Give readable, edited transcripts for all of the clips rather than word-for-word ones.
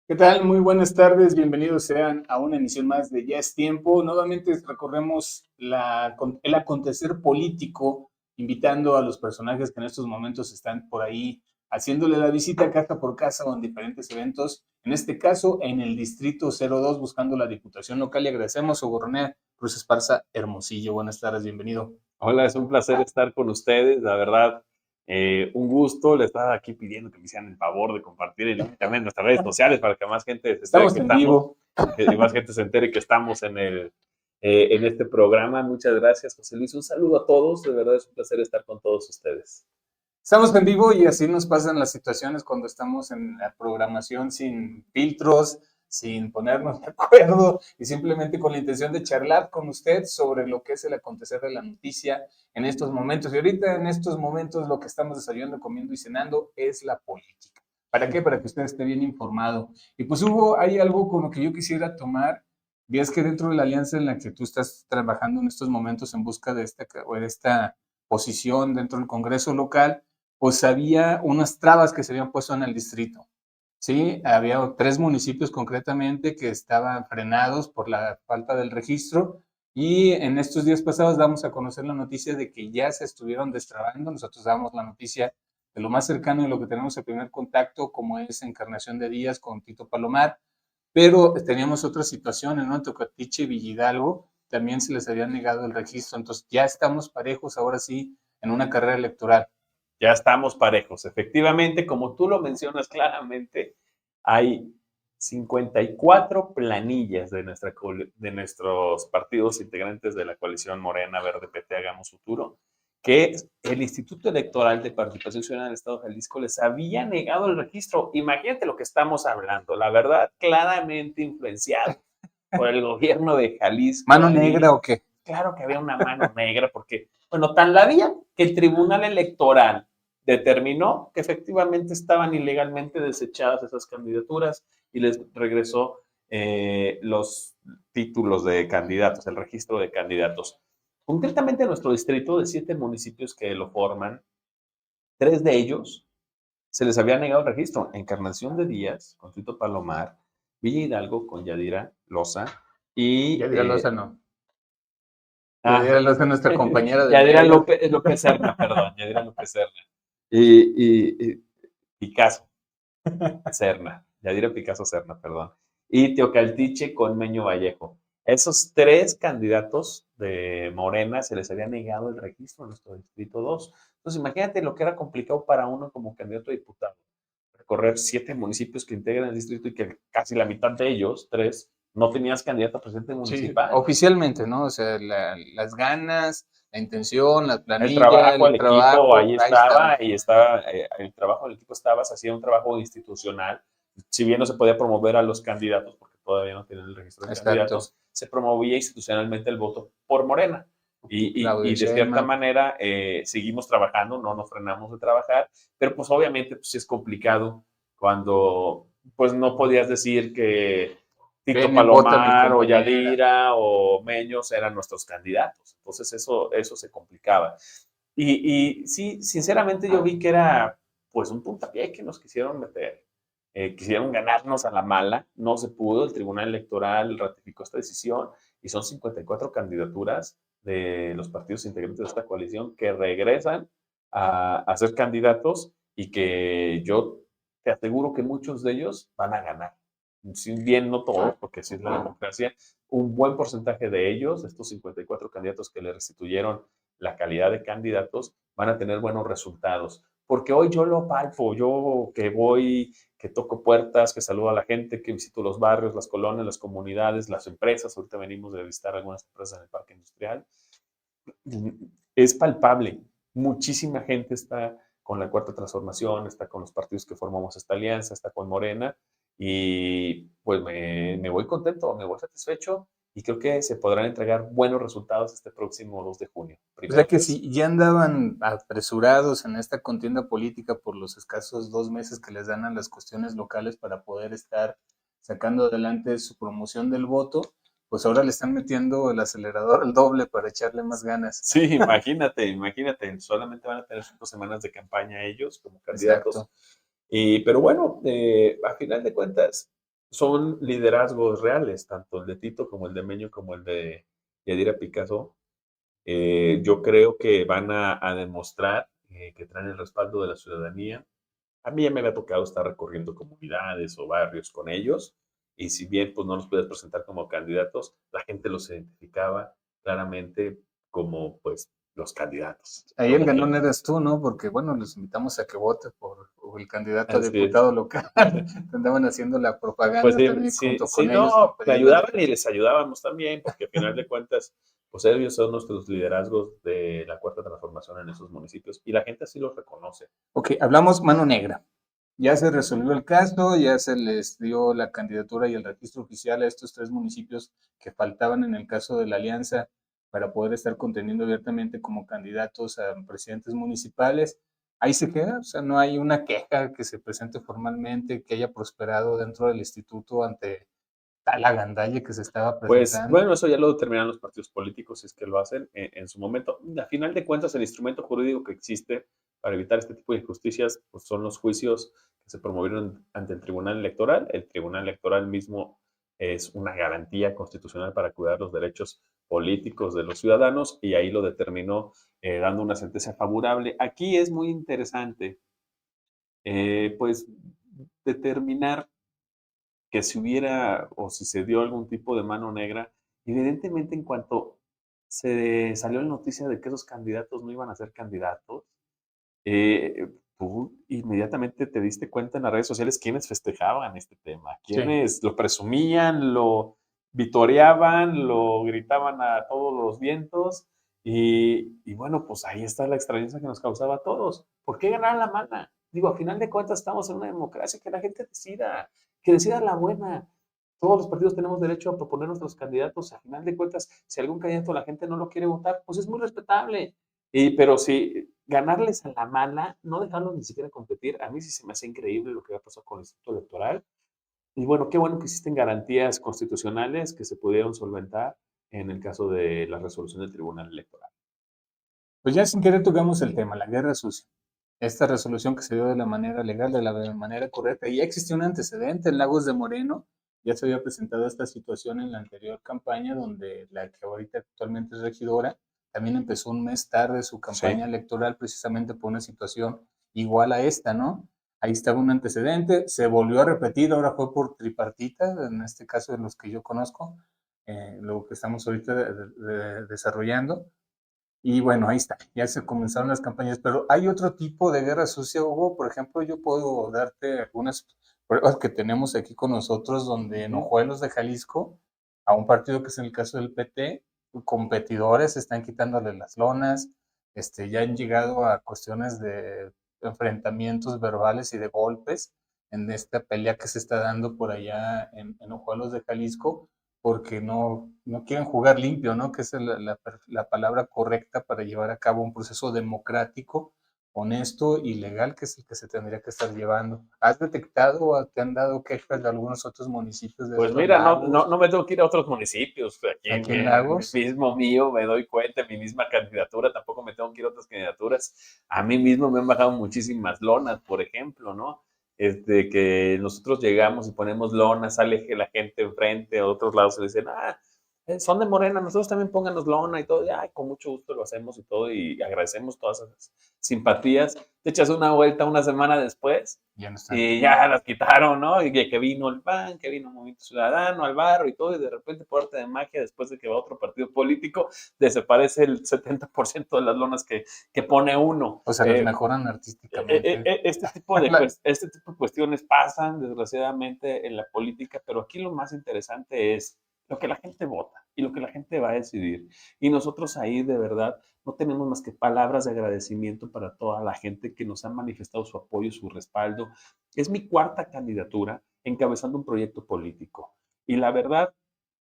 ¿Qué tal? Muy buenas tardes, bienvenidos sean a una emisión más de Ya es Tiempo. Nuevamente recorremos el acontecer político, invitando a los personajes que en estos momentos están por ahí haciéndole la visita casa por casa o en diferentes eventos. En este caso, en el Distrito 02, buscando la Diputación Local. Y agradecemos a Soborné Cruz Esparza Hermosillo. Buenas tardes, bienvenido. Hola, es un placer estar con ustedes, la verdad, un gusto. Les estaba aquí pidiendo que me hicieran el favor de compartir el link también en nuestras redes sociales para que más gente se entere Estamos que en estamos, vivo. y más gente se entere que estamos en este programa. Muchas gracias, José Luis. Un saludo a todos, de verdad es un placer estar con todos ustedes. Estamos en vivo y así nos pasan las situaciones cuando estamos en la programación sin filtros, sin ponernos de acuerdo y simplemente con la intención de charlar con usted sobre lo que es el acontecer de la noticia en estos momentos. Y ahorita en estos momentos lo que estamos desayunando, comiendo y cenando es la política. ¿Para qué? Para que usted esté bien informado. Y pues hay algo con lo que yo quisiera tomar. Ves que dentro de la alianza en la que tú estás trabajando en estos momentos en busca de esta posición dentro del Congreso local, pues había unas trabas que se habían puesto en el distrito. Sí, había 3 municipios concretamente que estaban frenados por la falta del registro y en estos días pasados damos a conocer la noticia de que ya se estuvieron destrabando. Nosotros damos la noticia de lo más cercano y lo que tenemos el primer contacto, como es Encarnación de Díaz con Tito Palomar, pero teníamos otras situaciones, ¿no? En Tocatiche y Villidalgo también se les había negado el registro, entonces ya estamos parejos ahora sí en una carrera electoral. Ya estamos parejos. Efectivamente, como tú lo mencionas claramente, hay 54 planillas de nuestros partidos integrantes de la coalición Morena, Verde, PT, Hagamos Futuro, que el Instituto Electoral de Participación Ciudadana del Estado de Jalisco les había negado el registro. Imagínate lo que estamos hablando, la verdad, claramente influenciado por el gobierno de Jalisco ¿Mano negra ahí. o qué? Claro que había una mano negra, porque, bueno, tan la había que el Tribunal Electoral determinó que efectivamente estaban ilegalmente desechadas esas candidaturas y les regresó los títulos de candidatos, el registro de candidatos. Concretamente, en nuestro distrito de 7 municipios que lo forman, 3 de ellos se les había negado el registro. Encarnación de Díaz, con Tito Palomar, Villa Hidalgo con Yadira Loza y Yadira Lozano. Yadira Ah, Lozano es nuestra compañera de Yadira medios. López Serna, perdón, Yadira López Serna. Y Picasso Serna, Yadira Picasso Serna, perdón. Y Teocaltiche con Meño Vallejo. Esos 3 candidatos de Morena se les había negado el registro en nuestro distrito 2. Entonces, imagínate lo que era complicado para uno como candidato a diputado. Recorrer 7 municipios que integran el distrito y que casi la mitad de ellos, 3, no tenías candidato a presidente Sí, municipal. oficialmente, ¿no? O sea, las ganas, la intención, la El planilla, trabajo, el el equipo, trabajo, ahí ahí estaba. estaba, y estaba, el trabajo del equipo estaba, se hacía un trabajo institucional. Si bien no se podía promover a los candidatos, porque todavía no tienen el registro de Exacto. candidatos, se promovía institucionalmente el voto por Morena. Claudia Y de cierta Sheinbaum. manera seguimos trabajando, no nos frenamos de trabajar, pero pues obviamente pues, sí es complicado cuando pues no podías decir que Tito Ven y vota mi Palomar o compañera. Yadira o Meños eran nuestros candidatos. Entonces eso se complicaba. Y sí, sinceramente yo vi que era pues un puntapié que nos quisieron meter. Quisieron ganarnos a la mala, no se pudo, el Tribunal Electoral ratificó esta decisión y son 54 candidaturas de los partidos integrantes de esta coalición que regresan a ser candidatos y que yo te aseguro que muchos de ellos van a ganar. Si bien no todos, porque así es la democracia, un buen porcentaje de ellos, estos 54 candidatos que le restituyeron la calidad de candidatos, van a tener buenos resultados. Porque hoy yo lo palpo, yo que voy, que toco puertas, que saludo a la gente, que visito los barrios, las colonias, las comunidades, las empresas, ahorita venimos de visitar algunas empresas en el parque industrial, es palpable. Muchísima gente está con la Cuarta Transformación, está con los partidos que formamos esta alianza, está con Morena, y pues me voy contento, me voy satisfecho y creo que se podrán entregar buenos resultados este próximo 2 de junio. O sea Primero que Dios. si ya andaban apresurados en esta contienda política por los escasos 2 meses que les dan a las cuestiones locales para poder estar sacando adelante su promoción del voto, pues ahora le están metiendo el acelerador al doble para echarle más ganas. Sí, imagínate, solamente van a tener 5 semanas de campaña ellos como candidatos. Exacto. Pero bueno, a final de cuentas, son liderazgos reales, tanto el de Tito como el de Meño como el de Yadira Picasso. Yo creo que van a demostrar que traen el respaldo de la ciudadanía. A mí ya me había tocado estar recorriendo comunidades o barrios con ellos, y si bien pues no los puedes presentar como candidatos, la gente los identificaba claramente como pues los candidatos. Ahí el ganón eres tú, ¿no? Porque, bueno, los invitamos a que vote por el candidato a Así es. diputado local. Andaban haciendo la Pues propaganda sí, también sí, junto sí, con ellos en no, me periodo ayudaban y electoral. les ayudábamos también, porque al final de cuentas, pues ellos son nuestros liderazgos de la cuarta transformación en esos municipios y la gente así los reconoce. Ok, hablamos mano negra. Ya se resolvió el caso, ya se les dio la candidatura y el registro oficial a estos 3 municipios que faltaban en el caso de la alianza para poder estar contendiendo abiertamente como candidatos a presidentes municipales. Ahí se queda, o sea, no hay una queja que se presente formalmente, que haya prosperado dentro del instituto ante tal agandalle que se estaba Pues presentando. bueno, eso ya lo determinan los partidos políticos si es que lo hacen en su momento. A final de cuentas, el instrumento jurídico que existe para evitar este tipo de injusticias pues son los juicios que se promovieron ante el Tribunal Electoral. El Tribunal Electoral mismo es una garantía constitucional para cuidar los derechos políticos de los ciudadanos y ahí lo determinó dando una sentencia favorable. Aquí es muy interesante pues determinar que si hubiera o si se dio algún tipo de mano negra, evidentemente en cuanto se salió la noticia de que esos candidatos no iban a ser candidatos, tú inmediatamente te diste cuenta en las redes sociales quiénes festejaban este tema, Sí. quiénes lo presumían, lo vitoreaban, lo gritaban a todos los vientos. Y bueno, pues ahí está la extrañeza que nos causaba a todos. ¿Por qué ganar la mala? Digo, a final de cuentas estamos en una democracia, que la gente decida, que decida la buena. Todos los partidos tenemos derecho a proponer nuestros candidatos. A final de cuentas, si algún candidato la gente no lo quiere votar, pues es muy respetable. Pero si ganarles a la mala, no dejarlos ni siquiera competir, a mí sí se me hace increíble lo que ha pasado con el Instituto Electoral. Y bueno, qué bueno que existen garantías constitucionales que se pudieron solventar en el caso de la resolución del Tribunal Electoral. Pues ya sin querer tocamos el tema, la guerra sucia. Esta resolución que se dio de la manera legal, de la manera correcta, ya existía un antecedente en Lagos de Moreno, ya se había presentado esta situación en la anterior campaña, donde la que ahorita actualmente es regidora, también empezó un mes tarde su Sí. campaña electoral precisamente por una situación igual a esta, ¿no? Ahí estaba un antecedente, se volvió a repetir, ahora fue por tripartita, en este caso de los que yo conozco, lo que estamos ahorita desarrollando. Y bueno, ahí está, ya se comenzaron las campañas, pero hay otro tipo de guerra sucia, Hugo. Por ejemplo, yo puedo darte algunas pruebas que tenemos aquí con nosotros, donde en Ujú. Ojuelos de Jalisco, a un partido que es en el caso del PT, competidores están quitándole las lonas, ya han llegado a cuestiones de enfrentamientos verbales y de golpes en esta pelea que se está dando por allá en Ojuelos de Jalisco porque no quieren jugar limpio, ¿no? Que es la palabra correcta para llevar a cabo un proceso democrático, honesto y legal, que es el que se tendría que estar llevando. ¿Has detectado o te han dado quejas de algunos otros municipios de Pues estos mira, no lagos, me tengo que ir a otros municipios. Aquí aquí en en el Lagos? mismo mío me doy cuenta, en mi misma candidatura, tampoco me tengo que ir a otras candidaturas. A mí mismo me han bajado muchísimas lonas, por ejemplo, ¿no? Que nosotros llegamos y ponemos lonas, sale la gente enfrente, a otros lados se le dicen, son de Morena, nosotros también pónganos lona y todo, y ay, con mucho gusto lo hacemos y todo, y agradecemos todas esas simpatías. Te echas una vuelta una semana después Ya no están. y ya las quitaron, ¿no? Y que vino el PAN, que vino Movimiento Ciudadano, al barro y todo, y de repente, por arte de magia, después de que va otro partido político, desaparece el 70% de las lonas que pone uno. O sea, las mejoran artísticamente. Este tipo de cuestiones pasan, desgraciadamente, en la política, pero aquí lo más interesante es lo que la gente vota y lo que la gente va a decidir. Y nosotros ahí, de verdad, no tenemos más que palabras de agradecimiento para toda la gente que nos ha manifestado su apoyo, su respaldo. Es mi cuarta candidatura encabezando un proyecto político. Y la verdad,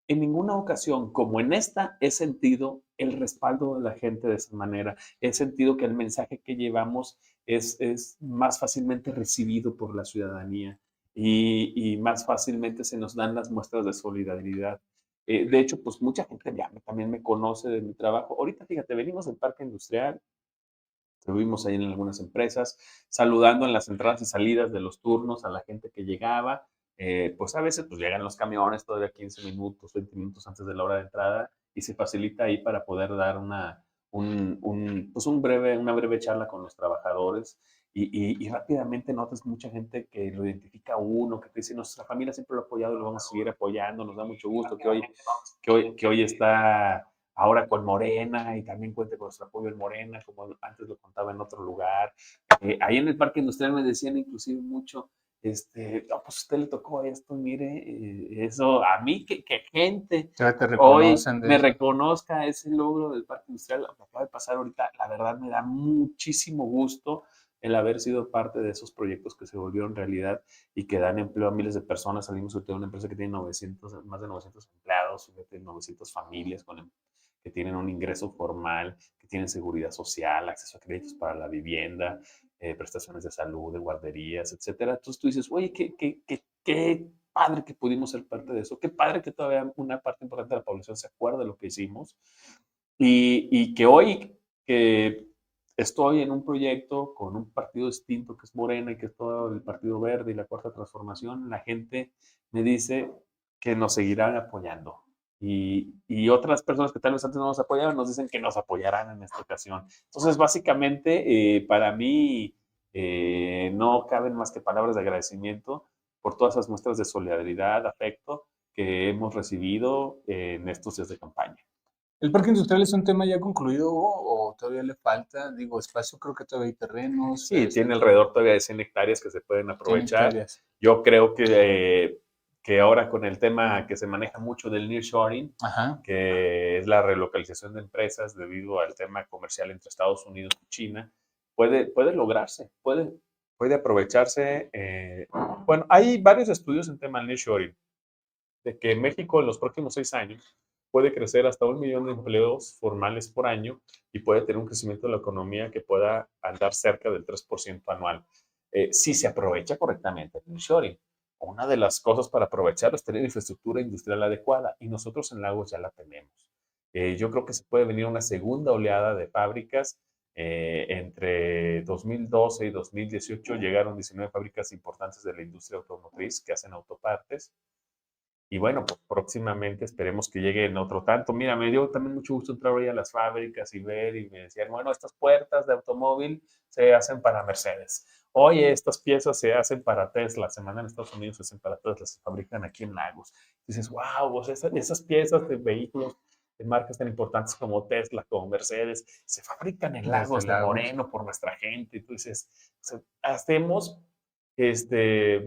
en ninguna ocasión, como en esta, he sentido el respaldo de la gente de esa manera. He sentido que el mensaje que llevamos es más fácilmente recibido por la ciudadanía y más fácilmente se nos dan las muestras de solidaridad. De hecho, pues mucha gente ya también me conoce de mi trabajo. Ahorita, fíjate, venimos del parque industrial, estuvimos ahí en algunas empresas, saludando en las entradas y salidas de los turnos a la gente que llegaba. pues a veces pues llegan los camiones todavía 15 minutos, 20 minutos antes de la hora de entrada y se facilita ahí para poder dar pues una breve charla con los trabajadores y rápidamente notas mucha gente que lo identifica a uno, que te dice, nuestra familia siempre lo ha apoyado y lo vamos a seguir apoyando, nos da mucho gusto que hoy está ahora con Morena y también cuente con nuestro apoyo en Morena, como antes lo contaba en otro lugar. Ahí en el Parque Industrial me decían inclusive mucho, no, pues a usted le tocó esto, mire, eso, a mí, que gente Ya te hoy reconocen de me eso. reconozca ese logro del Parque Industrial, lo que acaba de pasar ahorita, la verdad me da muchísimo gusto el haber sido parte de esos proyectos que se volvieron realidad y que dan empleo a miles de personas. Salimos de una empresa que tiene más de 900 empleados, 900 familias que tienen un ingreso formal, que tienen seguridad social, acceso a créditos para la vivienda, prestaciones de salud, de guarderías, etcétera. Entonces tú dices, oye, qué padre que pudimos ser parte de eso, qué padre que todavía una parte importante de la población se acuerda de lo que hicimos y que hoy que estoy en un proyecto con un partido distinto que es Morena y que es todo el Partido Verde y la Cuarta Transformación, la gente me dice que nos seguirán apoyando. Y otras personas que tal vez antes no nos apoyaban nos dicen que nos apoyarán en esta ocasión. Entonces, básicamente, para mí no caben más que palabras de agradecimiento por todas esas muestras de solidaridad, afecto que hemos recibido en estos días de campaña. ¿El parque industrial es un tema ya concluido o todavía le falta? Digo, espacio, creo que todavía hay terrenos, Sí, tiene alrededor todavía de 100 hectáreas que se pueden 100 aprovechar. hectáreas. Yo creo que ahora con el tema que se maneja mucho del nearshoring, Ajá. que es la relocalización de empresas debido al tema comercial entre Estados Unidos y China, puede lograrse, puede aprovecharse. Bueno, hay varios estudios en tema del nearshoring, de que México en los próximos 6 años puede crecer hasta 1 millón de empleos formales por año y puede tener un crecimiento de la economía que pueda andar cerca del 3% anual, si se aprovecha correctamente el nearshoring. Una de las cosas para aprovecharlo es tener infraestructura industrial adecuada y nosotros en Lagos ya la tenemos. Yo creo que se puede venir una segunda oleada de fábricas. Entre 2012 y 2018 llegaron 19 fábricas importantes de la industria automotriz que hacen autopartes. Y bueno, pues próximamente esperemos que llegue en otro tanto. Mira, me dio también mucho gusto entrar hoy a las fábricas y ver y me decían, bueno, estas puertas de automóvil se hacen para Mercedes. Oye, estas piezas se hacen para Tesla, se mandan a Estados Unidos, se hacen para Tesla, se fabrican aquí en Lagos. Dices, wow, pues esas piezas de vehículos de marcas tan importantes como Tesla, como Mercedes, se fabrican en Desde Lagos de Lagos. Moreno por nuestra gente. Entonces, hacemos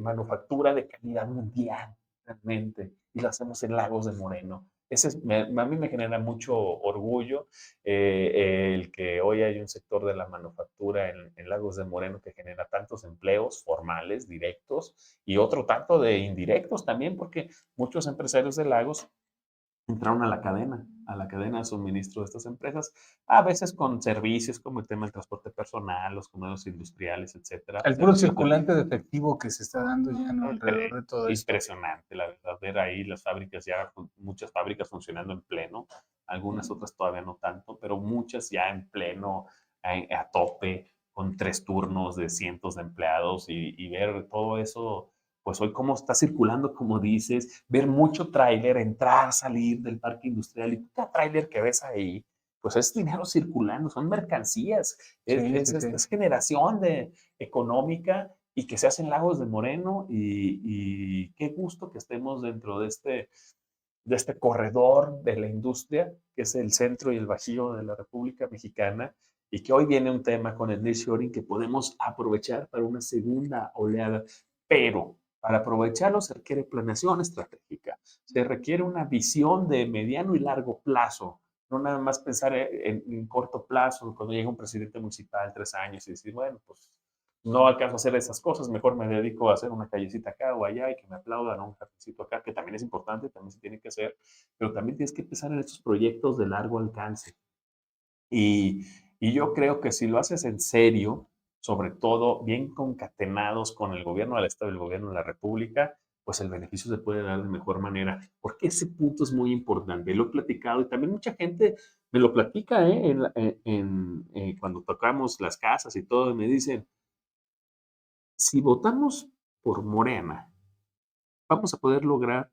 manufactura de calidad mundial realmente, y lo hacemos en Lagos de Moreno. A mí me genera mucho orgullo el que hoy hay un sector de la manufactura en Lagos de Moreno que genera tantos empleos formales, directos, y otro tanto de indirectos también, porque muchos empresarios de Lagos entraron a la cadena de suministro de estas empresas, a veces con servicios como el tema del transporte personal, los comercios industriales, etcétera. El puro circulante de efectivo que se está dando ya, ¿no? Alrededor de todo esto. Impresionante, la verdad, ver ahí las fábricas ya, muchas fábricas funcionando en pleno, algunas otras todavía no tanto, pero muchas ya en pleno, a tope, con 3 turnos de cientos de empleados y ver todo eso, pues hoy cómo está circulando, como dices, ver mucho tráiler entrar, salir del parque industrial y cada tráiler que ves ahí, pues es dinero circulando, son mercancías, Sí, sí, sí. es generación económica y que se hacen Lagos de Moreno y qué gusto que estemos dentro de este corredor de la industria, que es el centro y el bajío de la República Mexicana, y que hoy viene un tema con el nearshoring que podemos aprovechar para una segunda oleada, pero para aprovecharlo se requiere planeación estratégica, se requiere una visión de mediano y largo plazo, no nada más pensar en corto plazo, cuando llega un presidente municipal 3 años y decir, bueno, pues no alcanzo a hacer esas cosas, mejor me dedico a hacer una callecita acá o allá y que me aplaudan, o un cafecito acá, que también es importante, también se tiene que hacer, pero también tienes que pensar en estos proyectos de largo alcance. Y, y yo creo que si lo haces en serio, sobre todo bien concatenados con el gobierno del Estado y el gobierno de la República, pues el beneficio se puede dar de mejor manera, porque ese punto es muy importante. Lo he platicado y también mucha gente me lo platica cuando tocamos las casas y todo, y me dicen, si votamos por Morena vamos a poder lograr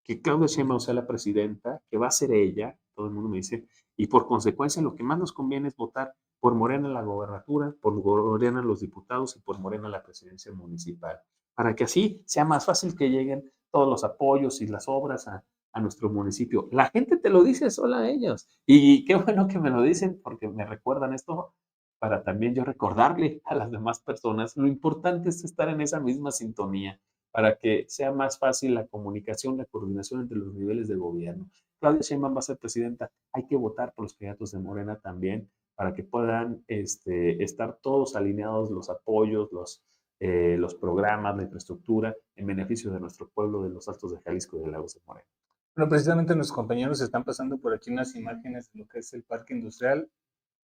que Claudia Sheinbaum sea la presidenta, que va a ser ella, todo el mundo me dice, y por consecuencia lo que más nos conviene es votar por Morena en la gobernatura, por Morena en los diputados y por Morena en la presidencia municipal, para que así sea más fácil que lleguen todos los apoyos y las obras a nuestro municipio. La gente te lo dice sola a ellos, y qué bueno que me lo dicen porque me recuerdan esto para también yo recordarle a las demás personas. Lo importante es estar en esa misma sintonía para que sea más fácil la comunicación, la coordinación entre los niveles de gobierno. Claudia Sheinbaum va a ser presidenta, hay que votar por los candidatos de Morena también para que puedan estar todos alineados los apoyos, los programas, la infraestructura en beneficio de nuestro pueblo de los Altos de Jalisco y de Lagos de Morena. Bueno, precisamente nuestros compañeros están pasando por aquí unas imágenes de lo que es el parque industrial.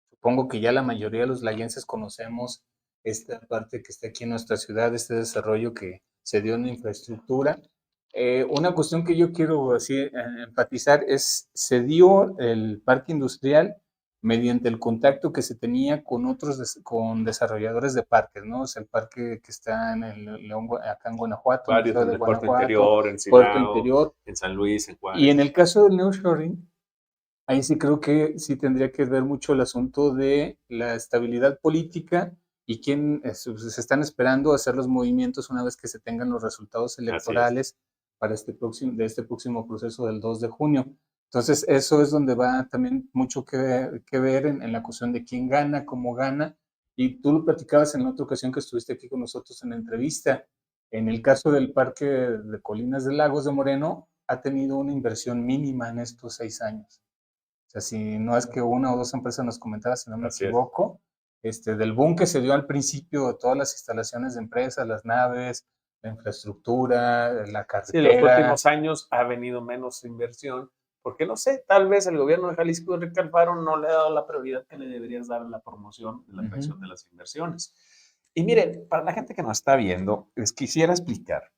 Supongo que ya la mayoría de los layenses conocemos esta parte que está aquí en nuestra ciudad, este desarrollo que se dio en infraestructura. Una cuestión que yo quiero así enfatizar es, se dio el parque industrial mediante el contacto que se tenía con otros, con desarrolladores de parques, ¿no? O sea, el parque que está en el León, acá en Guanajuato, en la Varios ciudad en de el Puerto Guanajuato, Interior, en Puerto Silao, Interior. en San Luis, en Y en Juárez. el caso del nearshoring, ahí sí creo que sí tendría que ver mucho el asunto de la estabilidad política y quién se están esperando hacer los movimientos una vez que se tengan los resultados Así es. electorales para de este próximo proceso del 2 de junio. Entonces, eso es donde va también mucho que ver en la cuestión de quién gana, cómo gana. Y tú lo platicabas en la otra ocasión que estuviste aquí con nosotros en la entrevista. En el caso del Parque de Colinas de Lagos de Moreno, ha tenido una inversión mínima en estos 6 años. O sea, si no es que una o dos empresas nos comentaban, si no me Así es. equivoco, del boom que se dio al principio de todas las instalaciones de empresas, las naves, la infraestructura, la Sí, en los carretera. últimos años ha venido menos inversión, porque no sé, tal vez el gobierno de Jalisco y Enrique Alfaro no le ha dado la prioridad que le deberías dar a la promoción, de la atracción de las inversiones. Y miren, para la gente que nos está viendo, les quisiera explicar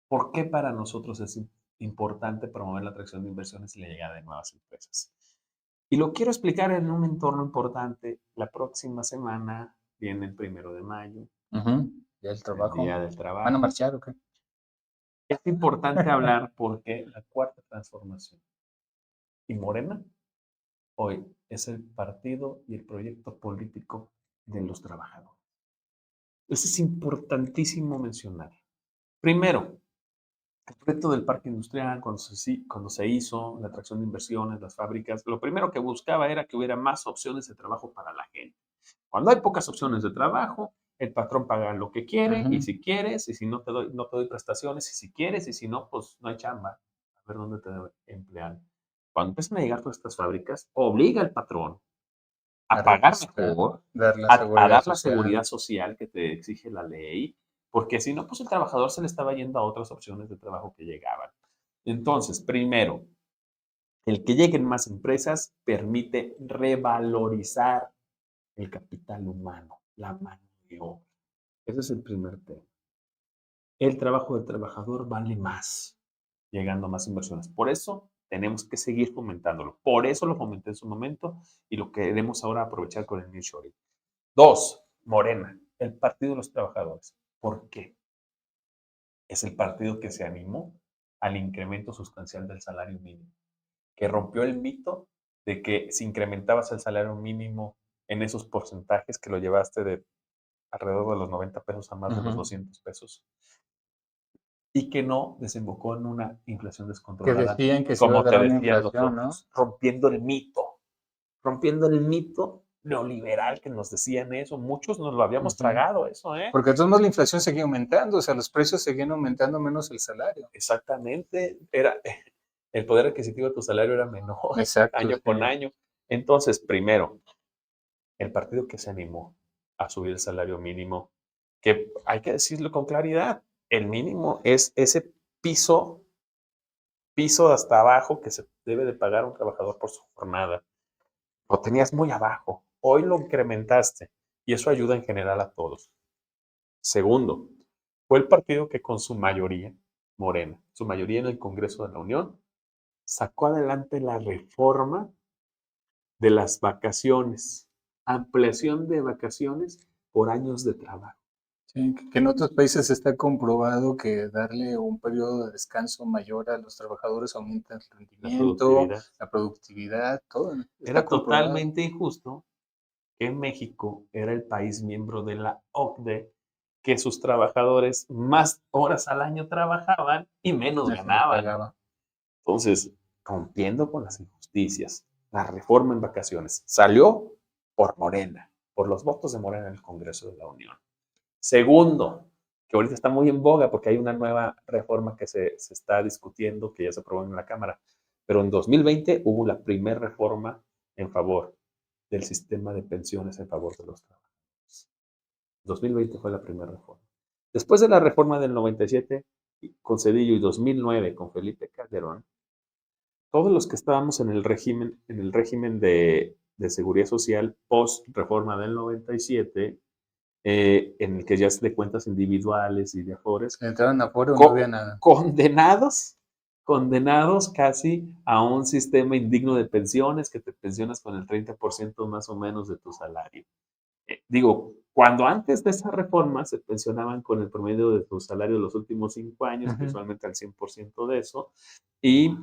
por qué para nosotros es importante promover la atracción de inversiones y la llegada de nuevas empresas. Y lo quiero explicar en un entorno importante. La próxima semana viene el 1 de mayo, Ya el el trabajo. Día del ¿Van a Trabajo. marchar o qué? Es importante hablar porque la cuarta transformación y Morena hoy es el partido y el proyecto político de los trabajadores. Eso es importantísimo mencionar. Primero, el proyecto del parque industrial, cuando se hizo, la atracción de inversiones, las fábricas, lo primero que buscaba era que hubiera más opciones de trabajo para la gente. Cuando hay pocas opciones de trabajo, el patrón paga lo que quiere y si quieres, y si no no te doy prestaciones, y si quieres, y si no, pues no hay chamba. A ver dónde te emplean. Cuando empiezan a llegar todas estas fábricas, obliga al patrón a A pagar registrar, mejor, dar la a seguridad dar la social. seguridad social que te exige la ley, porque si no, pues el trabajador se le estaba yendo a otras opciones de trabajo que llegaban. Entonces, primero, el que lleguen más empresas permite revalorizar el capital humano, la mano de obra. Ese es el primer tema. El trabajo del trabajador vale más, llegando a más inversiones. Por eso tenemos que seguir fomentándolo. Por eso lo fomenté en su momento y lo queremos ahora aprovechar con el nearshoring. Dos, Morena, el Partido de los Trabajadores. ¿Por qué? Es el partido que se animó al incremento sustancial del salario mínimo, que rompió el mito de que si incrementabas el salario mínimo en esos porcentajes que lo llevaste de alrededor de los 90 pesos a más de los 200 pesos, y que no desembocó en una inflación Que descontrolada, decían que se iba a como te dar una decían los inflación, ¿no? otros, rompiendo el mito neoliberal que nos decían eso. Muchos nos lo habíamos tragado eso, ¿eh? Porque de todos modos la inflación seguía aumentando, o sea, los precios seguían aumentando menos el salario. Exactamente, era el poder adquisitivo de tu salario era menor Exacto, año sí. con año. Entonces, primero, el partido que se animó a subir el salario mínimo, que hay que decirlo con claridad, el mínimo es ese piso hasta abajo que se debe de pagar un trabajador por su jornada. Lo tenías muy abajo, hoy lo incrementaste y eso ayuda en general a todos. Segundo, fue el partido que con su mayoría, Morena, su mayoría en el Congreso de la Unión, sacó adelante la reforma de las vacaciones, ampliación de vacaciones por años de trabajo. Sí, que en otros países está comprobado que darle un periodo de descanso mayor a los trabajadores aumenta el La rendimiento, productividad. la productividad, todo está Era comprobado. totalmente injusto que México era el país miembro de la OCDE que sus trabajadores más horas al año trabajaban y menos Se les ganaban. pagaba. Entonces, rompiendo con las injusticias, la reforma en vacaciones salió por Morena, por los votos de Morena en el Congreso de la Unión. Segundo, que ahorita está muy en boga porque hay una nueva reforma que se está discutiendo, que ya se aprobó en la Cámara, pero en 2020 hubo la primera reforma en favor del sistema de pensiones en favor de los trabajadores. 2020 fue la primera reforma. Después de la reforma del 97 con Cedillo y 2009 con Felipe Calderón, todos los que estábamos en el régimen de seguridad social post reforma del 97, en el que ya es de cuentas individuales y de afores, Se entraban afuera o no había nada. condenados casi a un sistema indigno de pensiones, que te pensionas con el 30% más o menos de tu salario. Digo, cuando antes de esa reforma se pensionaban con el promedio de tu salario de los últimos 5 años, que Ujú. usualmente al 100% de eso, y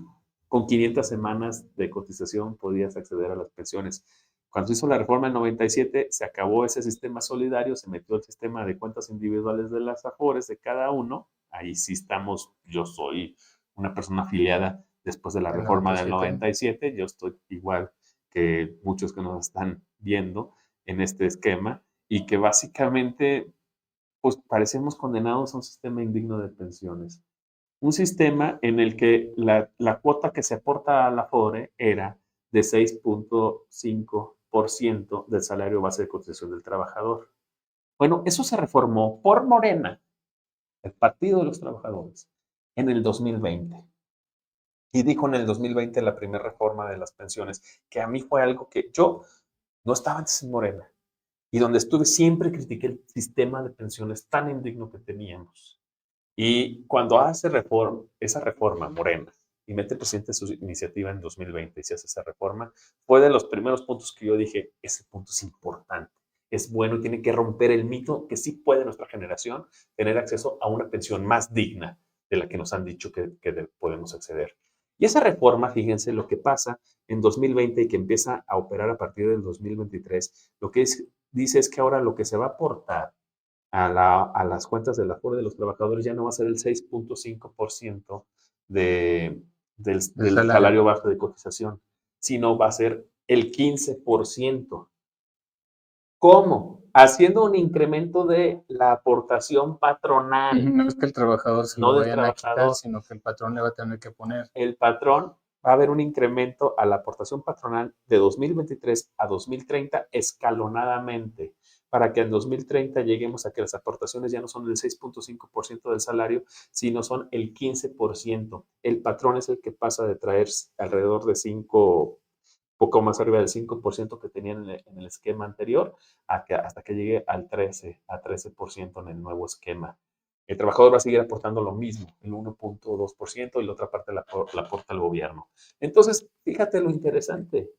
con 500 semanas de cotización podías acceder a las pensiones. Cuando se hizo la reforma en 97, se acabó ese sistema solidario, se metió el sistema de cuentas individuales de las AFORES de cada uno. Ahí sí estamos, yo soy una persona afiliada después de la El reforma del 97. 97, yo estoy igual que muchos que nos están viendo en este esquema y que básicamente pues parecemos condenados a un sistema indigno de pensiones. Un sistema en el que la cuota que se aporta a la FORE era de 6.5% del salario base de cotización del trabajador. Bueno, eso se reformó por Morena, el Partido de los Trabajadores, en el 2020. Y dijo en el 2020 la primera reforma de las pensiones, que a mí fue algo que yo no estaba antes en Morena, y donde estuve siempre critiqué el sistema de pensiones tan indigno que teníamos. Y cuando hace esa reforma Morena y mete el presidente su iniciativa en 2020 y se hace esa reforma, fue de los primeros puntos que yo dije, ese punto es importante, es bueno y tiene que romper el mito que sí puede nuestra generación tener acceso a una pensión más digna de la que nos han dicho que podemos acceder. Y esa reforma, fíjense lo que pasa en 2020 y que empieza a operar a partir del 2023, lo que dice es que ahora lo que se va a aportar a las cuentas del Afore de los trabajadores ya no va a ser el 6.5% El del salario. salario base de cotización, sino va a ser el 15%. ¿Cómo? Haciendo un incremento de la aportación patronal, No es que el trabajador se no lo del vayan a quitar, trabajador. sino que el patrón le va a tener que poner. El patrón va a haber un incremento a la aportación patronal de 2023 a 2030 escalonadamente, para que en 2030 lleguemos a que las aportaciones ya no son el 6.5% del salario, sino son el 15%. El patrón es el que pasa de traer alrededor de 5, poco más arriba del 5% que tenían en el esquema anterior, hasta que llegue al 13% en el nuevo esquema. El trabajador va a seguir aportando lo mismo, el 1.2%, y la otra parte la aporta el gobierno. Entonces, fíjate lo interesante.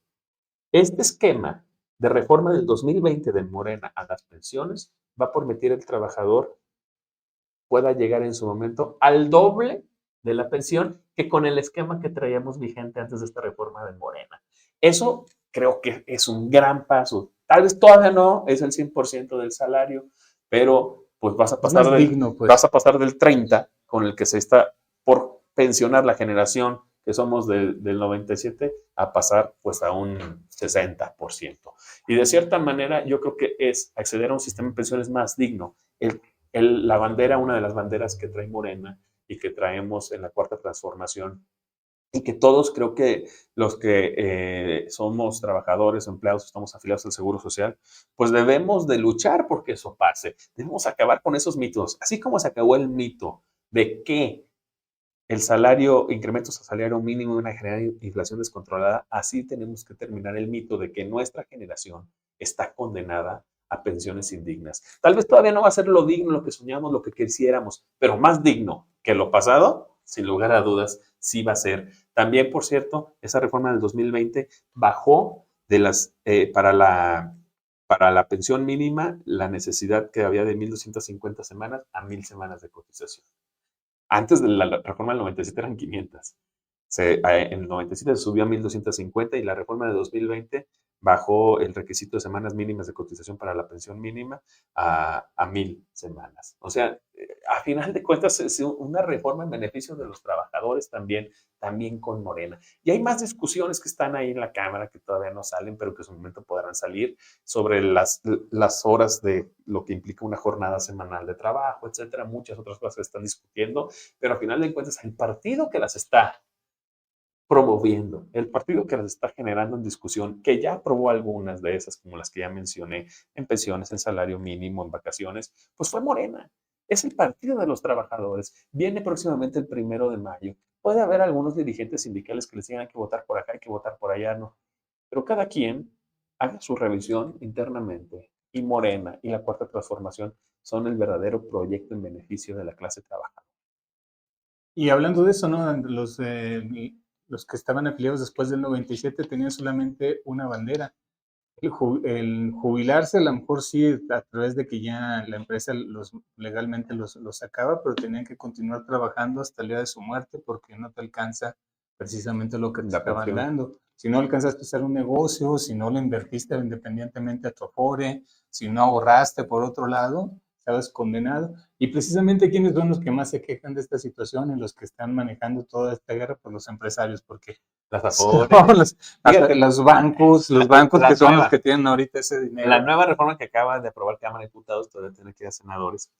Este esquema de reforma del 2020 de Morena a las pensiones va a permitir al trabajador pueda llegar en su momento al doble de la pensión que con el esquema que traíamos vigente antes de esta reforma de Morena. Eso creo que es un gran paso. Tal vez todavía no es el 100% del salario, pero pues Es más digno, vas pues. a pasar del 30 con el que se está por pensionar la generación que somos del 97 a pasar pues a un 60%. Y de cierta manera yo creo que es acceder a un sistema de pensiones más digno. La bandera, una de las banderas que trae Morena y que traemos en la cuarta transformación, y que todos creo que los que somos trabajadores, empleados, estamos afiliados al Seguro Social, pues debemos de luchar porque eso pase. Debemos acabar con esos mitos. Así como se acabó el mito de que el salario, incrementos a salario mínimo y una general inflación descontrolada, así tenemos que terminar el mito de que nuestra generación está condenada a pensiones indignas. Tal vez todavía no va a ser lo digno, lo que soñamos, lo que quisiéramos, pero más digno que lo pasado, sin lugar a dudas, sí va a ser. También, por cierto, esa reforma del 2020 bajó de las, para la para la pensión mínima, la necesidad que había de 1,250 semanas a 1,000 semanas de cotización. Antes de la reforma del 97 eran 500. En el 97 se subió a 1,250 y la reforma de 2020 bajó el requisito de semanas mínimas de cotización para la pensión mínima a 1,000 semanas. O sea, a final de cuentas es una reforma en beneficio de los trabajadores también con Morena. Y hay más discusiones que están ahí en la Cámara que todavía no salen, pero que en su momento podrán salir sobre las horas de lo que implica una jornada semanal de trabajo, etcétera, muchas otras cosas que están discutiendo, pero a final de cuentas el partido que las está promoviendo, el partido que las está generando en discusión, que ya aprobó algunas de esas, como las que ya mencioné, en pensiones, en salario mínimo, en vacaciones, pues fue Morena. Es el partido de los trabajadores. Viene próximamente el 1 de mayo. Puede haber algunos dirigentes sindicales que les digan que votar por acá, hay que votar por allá, no. Pero cada quien haga su revisión internamente. Y Morena y la Cuarta Transformación son el verdadero proyecto en beneficio de la clase trabajadora. Y hablando de eso, ¿no? Los que estaban afiliados después del 97 tenían solamente una bandera. El jubilarse, a lo mejor sí, a través de que ya la empresa legalmente los sacaba, pero tenían que continuar trabajando hasta el día de su muerte porque no te alcanza precisamente lo que te estaban dando. Si no alcanzaste a hacer un negocio, si no lo invertiste independientemente a tu Afore, si no ahorraste por otro lado, estabas condenado. Y precisamente, ¿quiénes son los que más se quejan de esta situación y los que están manejando toda esta guerra? Pues los empresarios, porque las Afores, los bancos que son los que tienen ahorita ese dinero. La nueva reforma que acaba de aprobar Cámara de Diputados, todavía tiene que ir a senadores.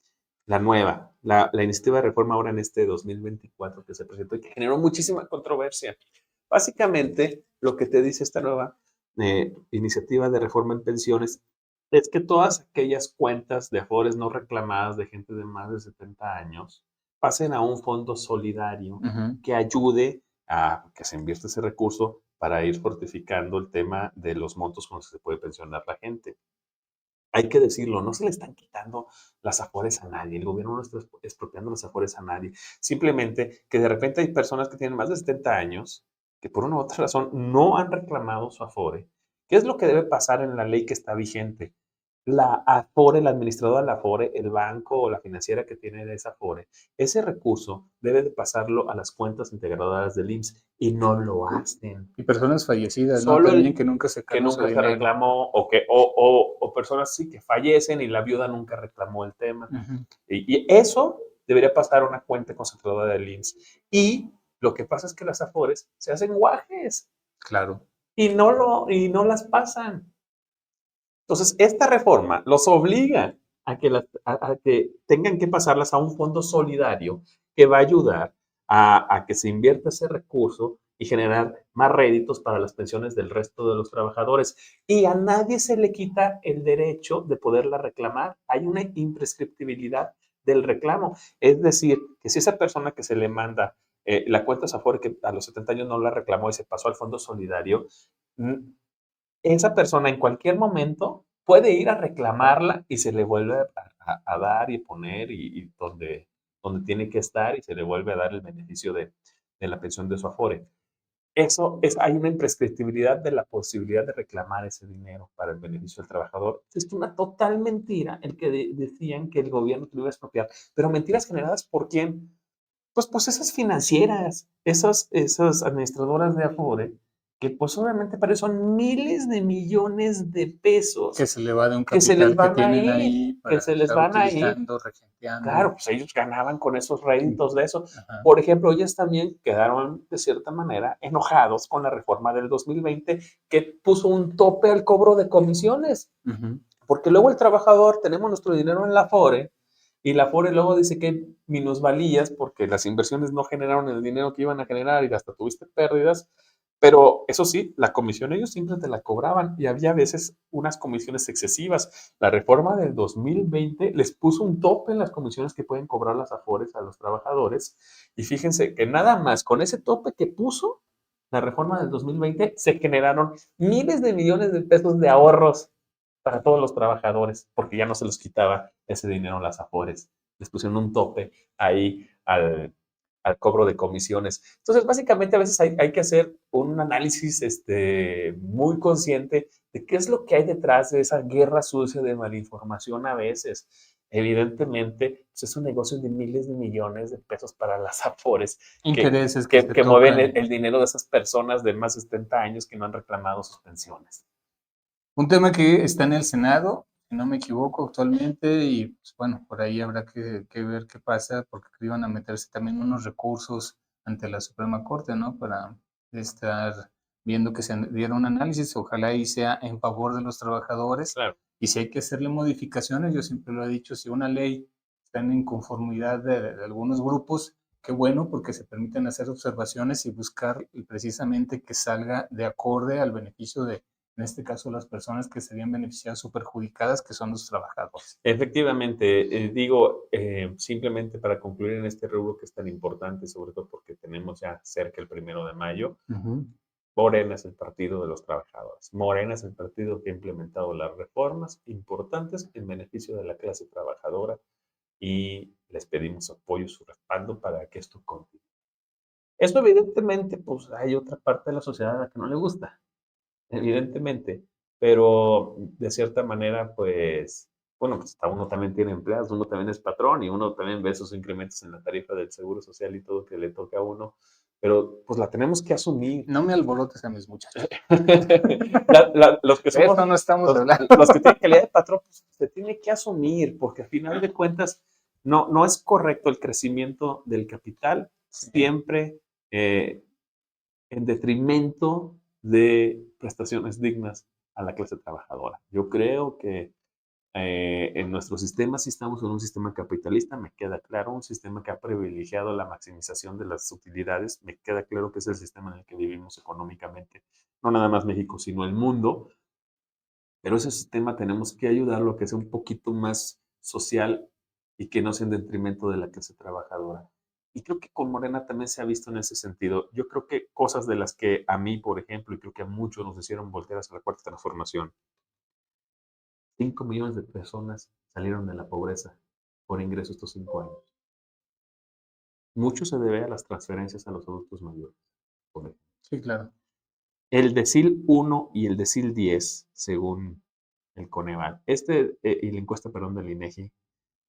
La nueva, la iniciativa de reforma ahora en este 2024 que se presentó y que generó muchísima controversia. Básicamente, lo que te dice esta nueva iniciativa de reforma en pensiones es que todas aquellas cuentas de Afores no reclamadas de gente de más de 70 años pasen a un fondo solidario que ayude a que se invierta ese recurso para ir fortificando el tema de los montos con los que se puede pensionar la gente. Hay que decirlo, no se le están quitando las Afores a nadie, el gobierno no está expropiando las Afores a nadie, simplemente que de repente hay personas que tienen más de 70 años que por una u otra razón no han reclamado su Afore. ¿Qué es lo que debe pasar en la ley que está vigente? La Afore, la administradora de la Afore, el banco o la financiera que tiene de esa Afore, ese recurso debe de pasarlo a las cuentas integradoras del IMSS y no lo hacen. Y personas fallecidas, Solo ¿no? También que nunca se reclamó o personas sí que fallecen y la viuda nunca reclamó el tema. Y eso debería pasar a una cuenta concentradora del IMSS. Y lo que pasa es que las Afores se hacen guajes. Claro. Y no las pasan. Entonces, esta reforma los obliga a que tengan que pasarlas a un fondo solidario que va a ayudar a que se invierta ese recurso y generar más réditos para las pensiones del resto de los trabajadores. Y a nadie se le quita el derecho de poderla reclamar. Hay una imprescriptibilidad del reclamo. Es decir, que si esa persona que se le manda la cuenta Afore que a los 70 años no la reclamó y se pasó al fondo solidario, esa persona en cualquier momento puede ir a reclamarla y se le vuelve a dar y poner y donde tiene que estar y se le vuelve a dar el beneficio de la pensión de su Afore. Hay una imprescriptibilidad de la posibilidad de reclamar ese dinero para el beneficio del trabajador. Es una total mentira el que decían que el gobierno te lo iba a expropiar, pero mentiras generadas por quién? Pues esas financieras, esas administradoras de Afore, que pues obviamente para eso son miles de millones de pesos. Que se le va de un capital que tienen ahí para que se les van a ir. Regenteando. Claro, pues ellos ganaban con esos réditos de eso. Ajá. Por ejemplo, ellos también quedaron de cierta manera enojados con la reforma del 2020 que puso un tope al cobro de comisiones. Porque luego el trabajador, tenemos nuestro dinero en la Afore, y la Afore luego dice que hay minusvalías porque las inversiones no generaron el dinero que iban a generar y hasta tuviste pérdidas. Pero eso sí, la comisión ellos siempre te la cobraban y había veces unas comisiones excesivas. La reforma del 2020 les puso un tope en las comisiones que pueden cobrar las Afores a los trabajadores. Y fíjense que nada más con ese tope que puso la reforma del 2020 se generaron miles de millones de pesos de ahorros para todos los trabajadores, porque ya no se los quitaba ese dinero a las Afores. Les pusieron un tope ahí al cobro de comisiones. Entonces, básicamente a veces hay que hacer un análisis muy consciente de qué es lo que hay detrás de esa guerra sucia de malinformación a veces. Evidentemente, pues es un negocio de miles de millones de pesos para las Afores Intereses que se que mueven tocan. el dinero de esas personas de más de 70 años que no han reclamado sus pensiones. Un tema que está en el Senado, si no me equivoco, actualmente, y pues, bueno, por ahí habrá que ver qué pasa, porque iban a meterse también unos recursos ante la Suprema Corte, ¿no? Para estar viendo que se diera un análisis, ojalá y sea en favor de los trabajadores, Claro. y si hay que hacerle modificaciones, yo siempre lo he dicho, si una ley está en inconformidad de algunos grupos, qué bueno, porque se permiten hacer observaciones y buscar precisamente que salga de acorde al beneficio de, en este caso, las personas que serían beneficiadas o perjudicadas, que son los trabajadores. Efectivamente, simplemente para concluir en este rubro que es tan importante, sobre todo porque tenemos ya cerca el 1 de mayo, Morena es el partido de los trabajadores. Morena es el partido que ha implementado las reformas importantes en beneficio de la clase trabajadora y les pedimos apoyo, su respaldo para que esto continúe. Esto evidentemente, pues hay otra parte de la sociedad a la que no le gusta, evidentemente, pero de cierta manera, pues, bueno, pues uno también tiene empleados, uno también es patrón y uno también ve esos incrementos en la tarifa del seguro social y todo que le toca a uno, pero pues la tenemos que asumir. No me alborotes a mis muchachos. Los que De somos, eso no estamos hablando. los que tienen calidad de patrón, pues se tiene que asumir, porque al final de cuentas no es correcto el crecimiento del capital siempre en detrimento de prestaciones dignas a la clase trabajadora. Yo creo que en nuestro sistema, si estamos en un sistema capitalista, me queda claro, un sistema que ha privilegiado la maximización de las utilidades, me queda claro que es el sistema en el que vivimos económicamente, no nada más México, sino el mundo, pero ese sistema tenemos que ayudarlo a que sea un poquito más social y que no sea en detrimento de la clase trabajadora. Y creo que con Morena también se ha visto en ese sentido. Yo creo que cosas de las que a mí, por ejemplo, y creo que a muchos nos hicieron voltear hacia la cuarta transformación, 5 millones de personas salieron de la pobreza por ingreso estos 5 años. Mucho se debe a las transferencias a los adultos mayores, por ejemplo. Sí, claro. El decil 1 y el decil 10, según el Coneval, y la encuesta, perdón, del INEGI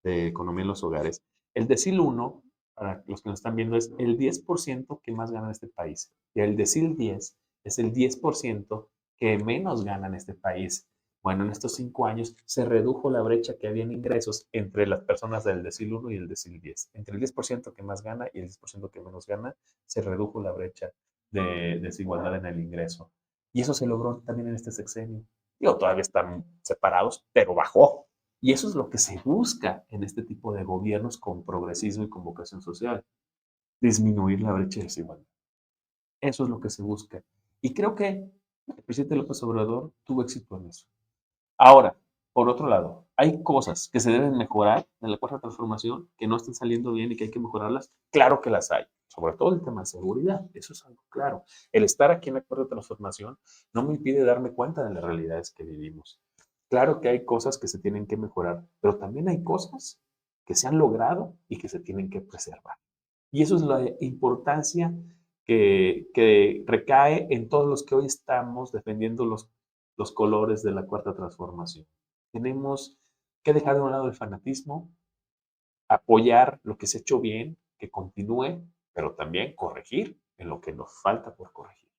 de Economía en los Hogares, el decil 1, para los que nos están viendo, es el 10% que más gana en este país. Y el decil 10 es el 10% que menos gana en este país. Bueno, en estos 5 años se redujo la brecha que había en ingresos entre las personas del decil 1 y el decil 10. Entre el 10% que más gana y el 10% que menos gana, se redujo la brecha de desigualdad en el ingreso. Y eso se logró también en este sexenio. Digo, todavía están separados, pero bajó. Y eso es lo que se busca en este tipo de gobiernos con progresismo y con vocación social, disminuir la brecha de desigualdad. Eso es lo que se busca. Y creo que el presidente López Obrador tuvo éxito en eso. Ahora, por otro lado, hay cosas que se deben mejorar en la cuarta transformación, que no están saliendo bien y que hay que mejorarlas. Claro que las hay, sobre todo el tema de seguridad, eso es algo claro. El estar aquí en la cuarta transformación no me impide darme cuenta de las realidades que vivimos. Claro que hay cosas que se tienen que mejorar, pero también hay cosas que se han logrado y que se tienen que preservar. Y eso es la importancia que recae en todos los que hoy estamos defendiendo los colores de la cuarta transformación. Tenemos que dejar de un lado el fanatismo, apoyar lo que se ha hecho bien, que continúe, pero también corregir en lo que nos falta por corregir.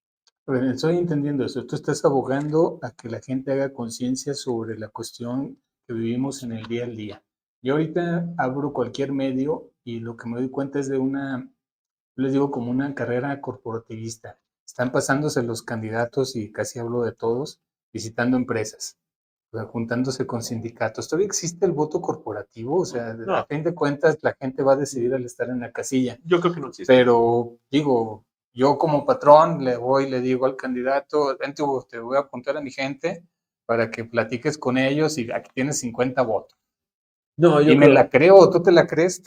A ver, estoy entendiendo eso. Tú estás abogando a que la gente haga conciencia sobre la cuestión que vivimos en el día al día. Yo ahorita abro cualquier medio y lo que me doy cuenta es de una, yo les digo como una carrera corporativista. Están pasándose los candidatos y casi hablo de todos, visitando empresas, o sea, juntándose con sindicatos. ¿Todavía existe el voto corporativo? O sea, a No, fin de cuentas la gente va a decidir al estar en la casilla. yo creo que no existe. Pero digo, yo como patrón le voy, le digo al candidato, vente, te voy a apuntar a mi gente para que platiques con ellos y aquí tienes 50 votos. No, Y yo me creo. la creo, ¿tú te la crees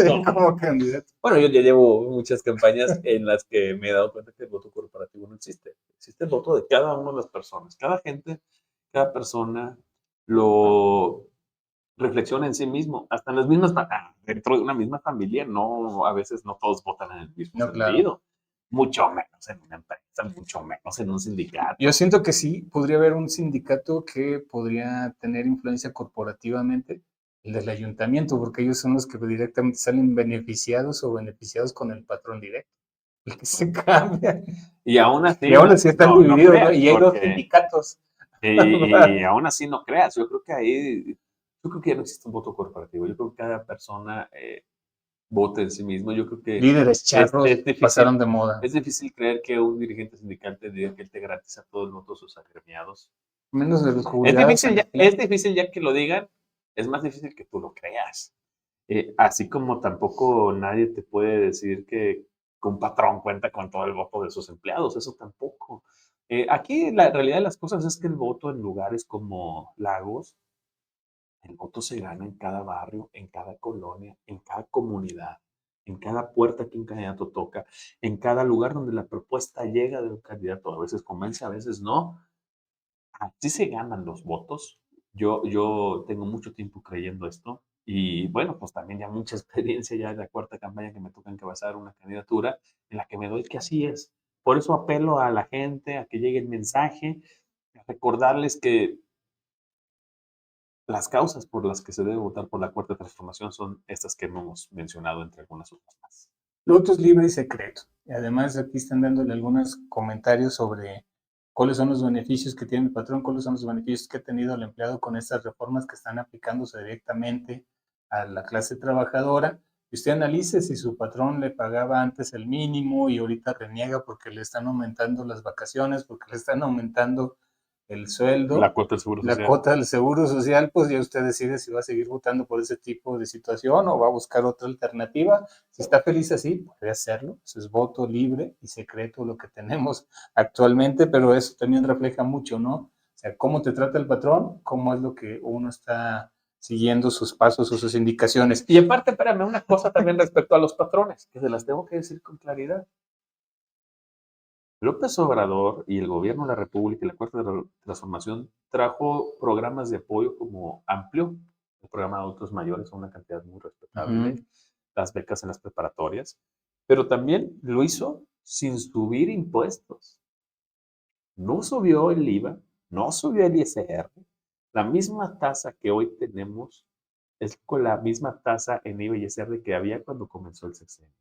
No. como candidato? Bueno, yo ya llevo muchas campañas en las que me he dado cuenta que el voto corporativo no existe. Existe el voto de cada una de las personas. Cada gente, cada persona lo reflexiona en sí mismo, hasta en las mismas, dentro de una misma familia, no, a veces no todos votan en el mismo No, claro. sentido, mucho menos en una empresa, mucho menos en un sindicato. Yo siento que sí, podría haber un sindicato que podría tener influencia corporativamente, el del ayuntamiento, porque ellos son los que directamente salen beneficiados o beneficiados con el patrón directo. El que se cambia. Y aún Y así, aún así están no divididos, ¿no? creas, Y hay dos porque, sindicatos. y aún así no creas, yo creo que ya no existe un voto corporativo, yo creo que cada persona vote en sí mismo, yo creo que Líderes charros pasaron de es moda. difícil creer que un dirigente sindical te diga que él te garantiza todo el voto de sus agremiados. Menos de los jubilados. Es difícil ya que lo digan, es más difícil que tú lo creas. Así como tampoco nadie te puede decir que un patrón cuenta con todo el voto de sus empleados, eso tampoco. Aquí la realidad de las cosas es que el voto en lugares como Lagos, el voto se gana en cada barrio, en cada colonia, en cada comunidad, en cada puerta que un candidato toca, en cada lugar donde la propuesta llega de un candidato. A veces convence, a veces no. Así se ganan los votos. Yo tengo mucho tiempo creyendo esto y bueno, pues también ya mucha experiencia ya de la cuarta campaña que me toca encabezar una candidatura en la que me doy que así es. Por eso apelo a la gente a que llegue el mensaje, a recordarles que las causas por las que se debe votar por la cuarta transformación son estas que hemos mencionado entre algunas otras más. Lo otro es libre y secreto. Y además aquí están dándole algunos comentarios sobre cuáles son los beneficios que tiene el patrón, cuáles son los beneficios que ha tenido el empleado con estas reformas que están aplicándose directamente a la clase trabajadora. Y usted analice si su patrón le pagaba antes el mínimo y ahorita reniega porque le están aumentando las vacaciones, porque le están aumentando el sueldo, La cuota del Seguro la Social. cuota del seguro social, pues ya usted decide si va a seguir votando por ese tipo de situación o va a buscar otra alternativa. Si está feliz así, puede hacerlo. Eso es voto libre y secreto lo que tenemos actualmente, pero eso también refleja mucho, ¿no? O sea, cómo te trata el patrón, cómo es lo que uno está siguiendo sus pasos o sus indicaciones. Y aparte, espérame, una cosa también respecto a los patrones, que se las tengo que decir con claridad. López Obrador y el gobierno de la República y la Cuarta Transformación trajo programas de apoyo como Amplio, el programa de adultos mayores a una cantidad muy respetable, las becas en las preparatorias, pero también lo hizo sin subir impuestos. No subió el IVA, no subió el ISR. La misma tasa que hoy tenemos es con la misma tasa en IVA y ISR que había cuando comenzó el sexenio.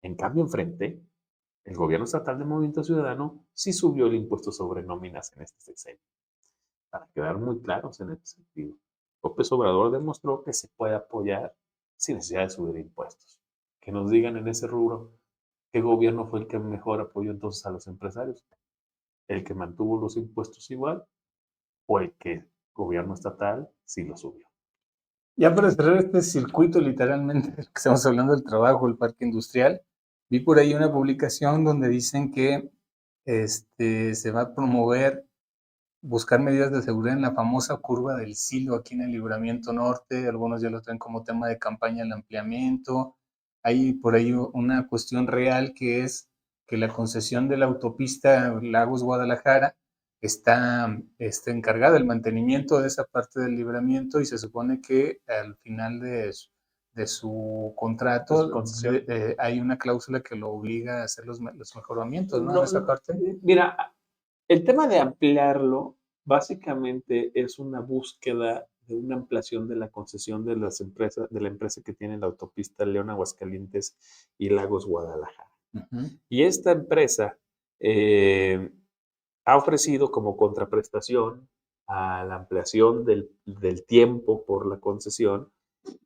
En cambio, enfrente, el gobierno estatal de Movimiento Ciudadano sí subió el impuesto sobre nóminas en este sexenio. Para quedar muy claros en ese sentido, López Obrador demostró que se puede apoyar sin necesidad de subir impuestos. Que nos digan en ese rubro qué gobierno fue el que mejor apoyó entonces a los empresarios. ¿El que mantuvo los impuestos igual o el que gobierno estatal sí lo subió? Ya para cerrar este circuito, literalmente, que estamos hablando del trabajo, el parque industrial, vi por ahí una publicación donde dicen que se va a promover buscar medidas de seguridad en la famosa curva del Silo aquí en el Libramiento Norte. Algunos ya lo traen como tema de campaña el ampliamiento. Hay por ahí una cuestión real que es que la concesión de la autopista Lagos-Guadalajara está encargada del mantenimiento de esa parte del libramiento y se supone que al final de su contrato hay una cláusula que lo obliga a hacer los mejoramientos, ¿no? En No, esa parte. mira, el tema de ampliarlo básicamente es una búsqueda de una ampliación de la concesión de las empresas, de la empresa que tiene la autopista León Aguascalientes y Lagos Guadalajara. Y esta empresa ha ofrecido como contraprestación a la ampliación del tiempo por la concesión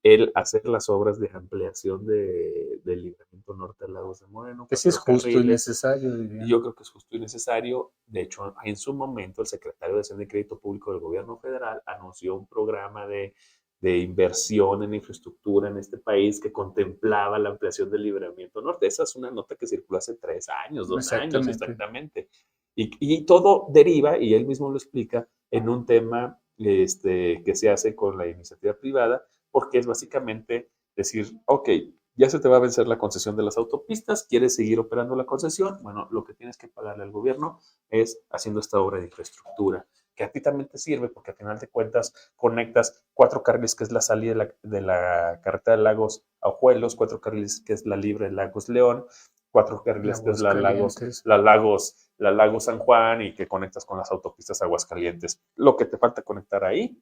el hacer las obras de ampliación del libramiento norte de Lagos de Moreno, Que sí es 4 justo y carriles. necesario, diría. Y yo creo que es justo y necesario. De hecho, en su momento, el secretario de Hacienda y Crédito Público del Gobierno Federal anunció un programa de inversión en infraestructura en este país que contemplaba la ampliación del libramiento norte. Esa es una nota que circuló hace 3 años, 2 años Exactamente. exactamente. Y todo deriva, y él mismo lo explica, en un tema que se hace con la iniciativa privada, porque es básicamente decir, ok, ya se te va a vencer la concesión de las autopistas, quieres seguir operando la concesión, bueno, lo que tienes que pagarle al gobierno es haciendo esta obra de infraestructura. que a ti también te sirve, porque al final de cuentas conectas 4 carriles, que es la salida de la carretera de Lagos a Ojuelos, 4 carriles, que es la libre de Lagos León, 4 carriles, que es Aguascalientes. la Lagos San Juan, y que conectas con las autopistas Aguascalientes. Lo que te falta conectar ahí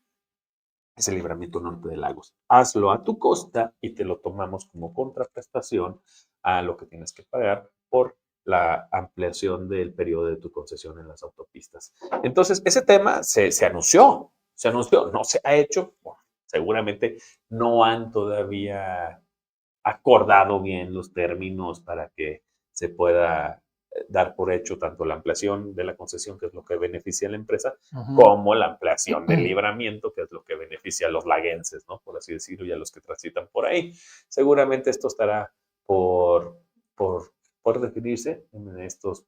es el libramiento norte de Lagos. Hazlo a tu costa y te lo tomamos como contraprestación a lo que tienes que pagar por la ampliación del periodo de tu concesión en las autopistas. Entonces, ese tema se anunció, no se ha hecho. Bueno, seguramente no han todavía acordado bien los términos para que se pueda dar por hecho tanto la ampliación de la concesión, que es lo que beneficia a la empresa, como la ampliación del libramiento, que es lo que beneficia a los laguenses, ¿no? Por así decirlo, y a los que transitan por ahí. Seguramente esto estará por, por definirse en estos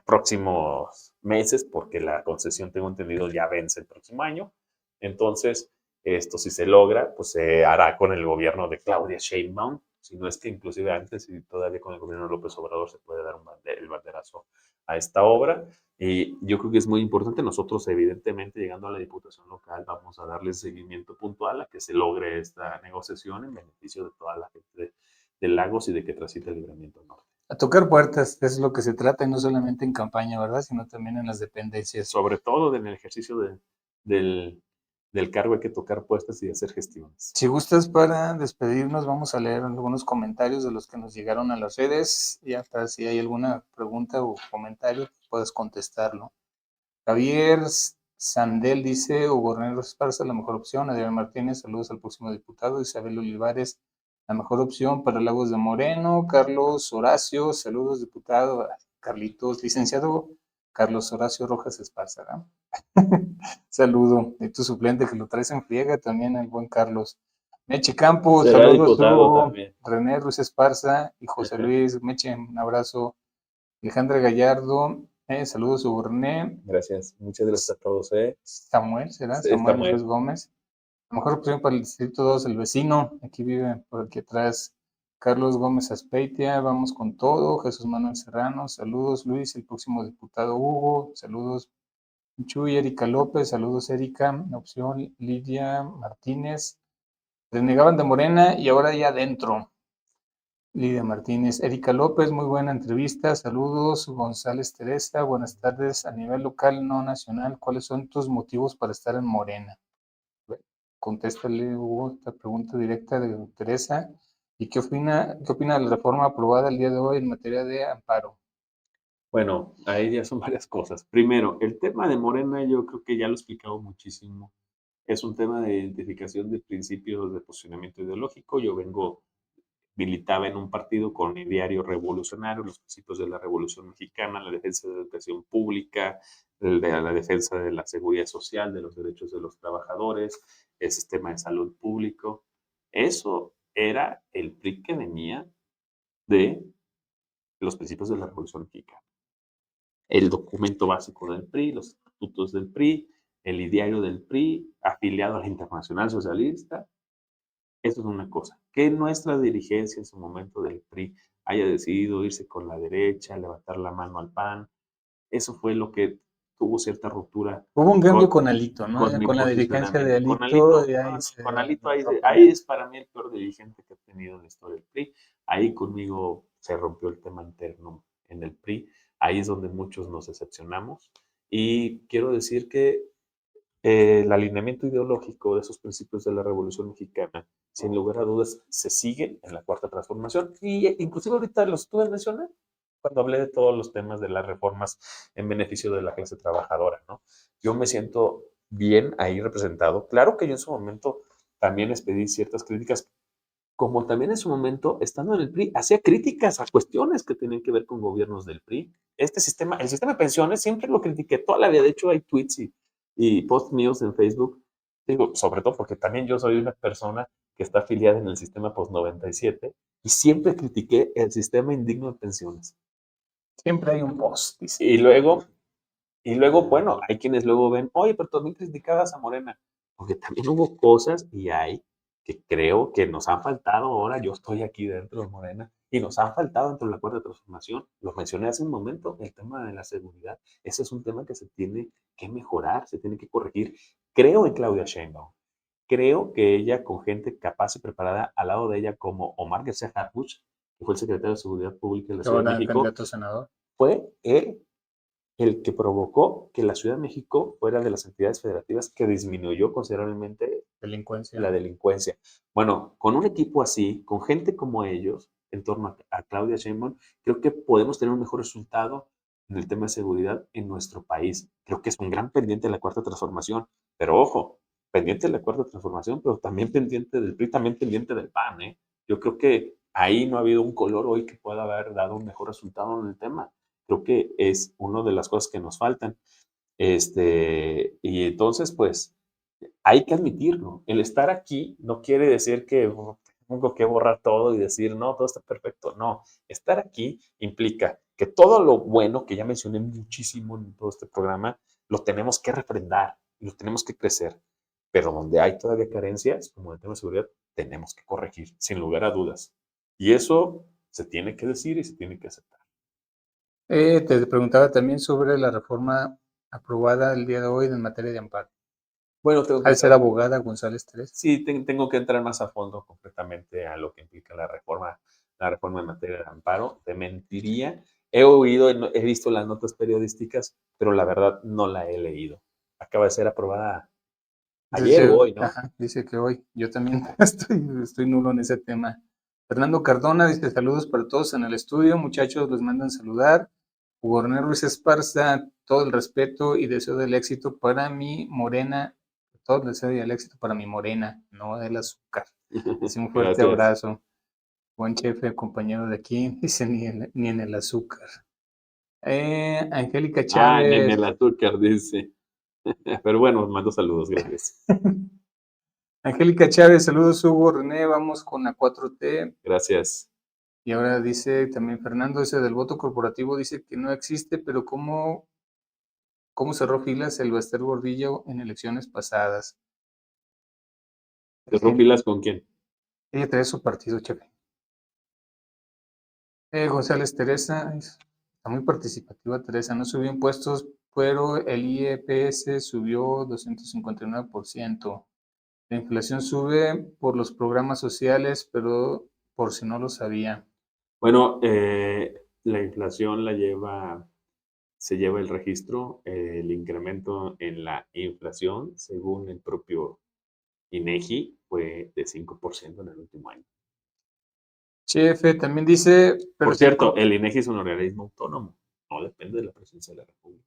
próximos meses, porque la concesión, tengo entendido, ya vence el próximo año. Entonces, esto, si se logra, pues se hará con el gobierno de Claudia Sheinbaum, si no es que inclusive antes, y todavía con el gobierno de López Obrador, se puede dar el banderazo a esta obra. Y yo creo que es muy importante. Nosotros, evidentemente, llegando a la Diputación Local, vamos a darle seguimiento puntual a que se logre esta negociación en beneficio de toda la gente de Lagos y de que transite el libramiento norte. A tocar puertas, es lo que se trata, y no solamente en campaña, ¿verdad? Sino también en las dependencias. Sobre todo en el ejercicio del cargo hay que tocar puertas y hacer gestiones. Si gustas, para despedirnos, vamos a leer algunos comentarios de los que nos llegaron a las redes, y hasta si hay alguna pregunta o comentario, puedes contestarlo. Javier Sandel dice: Hugo René Esparza, la mejor opción. Adrián Martínez, saludos al próximo diputado. Isabel Olivares, la mejor opción para Lagos de Moreno. Carlos Horacio, saludos, diputado. Carlitos, licenciado Carlos Horacio Rojas Esparza, ¿no? Saludo. Y tu suplente, que lo traes en friega también, el buen Carlos. Meche Campos, Será saludos, diputado Hugo. también. René Ruiz Esparza y José Luis. Meche, un abrazo. Alejandra Gallardo, saludos, Hugo René. Gracias. Muchas gracias a todos. Samuel, ¿será? Sí, Samuel Samuel. Ruiz Gómez. La mejor opción para el Distrito 2, el vecino. Aquí vive por aquí atrás Carlos Gómez Aspeitia. Vamos con todo. Jesús Manuel Serrano, saludos. Luis, el próximo diputado Hugo, saludos. Chuy, Erika López, saludos, Erika. Opción Lidia Martínez. Renegaban de Morena y ahora ya adentro. Lidia Martínez. Erika López, muy buena entrevista, saludos. González Teresa, buenas tardes. A nivel local, no nacional, ¿cuáles son tus motivos para estar en Morena? Contéstale, Hugo, esta pregunta directa de Teresa. ¿Y qué opina de la reforma aprobada el día de hoy en materia de amparo? Bueno, ahí ya son varias cosas. Primero, el tema de Morena, yo creo que ya lo he explicado muchísimo. Es un tema de identificación de principios de posicionamiento ideológico. Militaba en un partido con ideario revolucionario, los principios de la Revolución Mexicana, la defensa de la educación pública, la defensa de la seguridad social, de los derechos de los trabajadores, el sistema de salud público. Eso era el PRI que venía de los principios de la Revolución Mexicana. El documento básico del PRI, los estatutos del PRI, el ideario del PRI, afiliado a la Internacional Socialista. Eso es una cosa. Que nuestra dirigencia en su momento del PRI haya decidido irse con la derecha, levantar la mano al PAN, eso fue lo que tuvo cierta ruptura Hubo un cambio con Alito, ¿no? con mi Con la dirigencia de posicionamiento. Alito, y ahí se Con Alito, rompió. ahí es para mí el peor dirigente que ha tenido en la historia del PRI. Ahí conmigo se rompió el tema interno en el PRI. Ahí es donde muchos nos decepcionamos. Y quiero decir que el alineamiento ideológico de esos principios de la Revolución Mexicana, sin lugar a dudas, se siguen en la Cuarta Transformación. Y inclusive ahorita los estuve mencionando cuando hablé de todos los temas de las reformas en beneficio de la clase trabajadora, ¿no? Yo me siento bien ahí representado. Claro que yo en su momento también les pedí ciertas críticas, como también en su momento, estando en el PRI, hacía críticas a cuestiones que tenían que ver con gobiernos del PRI. Este sistema, el sistema de pensiones, siempre lo critiqué toda la vida. De hecho, hay tweets y posts míos en Facebook. Digo, sobre todo porque también yo soy una persona que está afiliada en el sistema post-97 y siempre critiqué el sistema indigno de pensiones. Siempre hay un post, dice. Y luego, bueno, hay quienes luego ven, oye, pero también criticabas a Morena, porque también hubo cosas y hay que creo que nos han faltado ahora. Yo estoy aquí dentro de Morena Y nos ha faltado dentro de la cuarta transformación, lo mencioné hace un momento, el tema de la seguridad. Ese es un tema que se tiene que mejorar, se tiene que corregir. Creo en Claudia Sheinbaum. Creo que ella, con gente capaz y preparada al lado de ella, como Omar García Harfuch, que fue el secretario de Seguridad Pública de la Ciudad de Ahora México, candidato a senador. fue él el que provocó que la Ciudad de México fuera de las entidades federativas que disminuyó considerablemente Delincuencia. la delincuencia. Bueno, con un equipo así, con gente como ellos, en torno a Claudia Sheinbaum, creo que podemos tener un mejor resultado en el tema de seguridad en nuestro país. Creo que es un gran pendiente de la cuarta transformación, pero ojo, pendiente de la cuarta transformación, pero también pendiente del PRI, también pendiente del PAN, ¿eh? Yo creo que ahí no ha habido un color hoy que pueda haber dado un mejor resultado en el tema. Creo que es una de las cosas que nos faltan. Y entonces, pues, hay que admitirlo. El estar aquí no quiere decir que tengo que borrar todo y decir, no, todo está perfecto. No, estar aquí implica que todo lo bueno que ya mencioné muchísimo en todo este programa, lo tenemos que refrendar y lo tenemos que crecer. Pero donde hay todavía carencias, como el tema de seguridad, tenemos que corregir, sin lugar a dudas. Y eso se tiene que decir y se tiene que aceptar. Te preguntaba también sobre la reforma aprobada el día de hoy en materia de amparo. Bueno, tengo que Al ser entrar, abogada González Teresa. sí, tengo que entrar más a fondo concretamente a lo que implica la reforma en materia de amparo. Te mentiría. He oído, he visto las notas periodísticas, pero la verdad no la he leído. Acaba de ser aprobada ayer o hoy, ¿no? Ajá, dice que hoy. Yo también estoy nulo en ese tema. Fernando Cardona dice saludos para todos en el estudio. Muchachos, los mandan saludar. Hugo René Ruiz Esparza, todo el respeto y deseo del éxito para mi morena. Todo el deseo y el éxito para mi morena, no del azúcar. Así un fuerte Gracias. abrazo. Buen jefe, compañero de aquí, dice ni en el azúcar. Angélica Ah, en Chávez. el azúcar, dice. Pero bueno, mando saludos, gracias. Angélica Chávez, saludos Hugo, René, vamos con la 4T. Gracias. Y ahora dice también Fernando, ese del voto corporativo, dice que no existe, pero ¿cómo cerró filas el Bester Gordillo en elecciones pasadas? ¿Cerró filas con quién? Ella trae su partido, chefe. González Teresa, está muy participativa Teresa, no subió impuestos, pero el IEPS subió 259%. La inflación sube por los programas sociales, pero por si no lo sabía. Bueno, la inflación se lleva el registro, el incremento en la inflación, según el propio INEGI, fue de 5% en el último año. Chefe también dice, pero Por si cierto, el INEGI es un organismo autónomo, no depende de la presidencia de la República.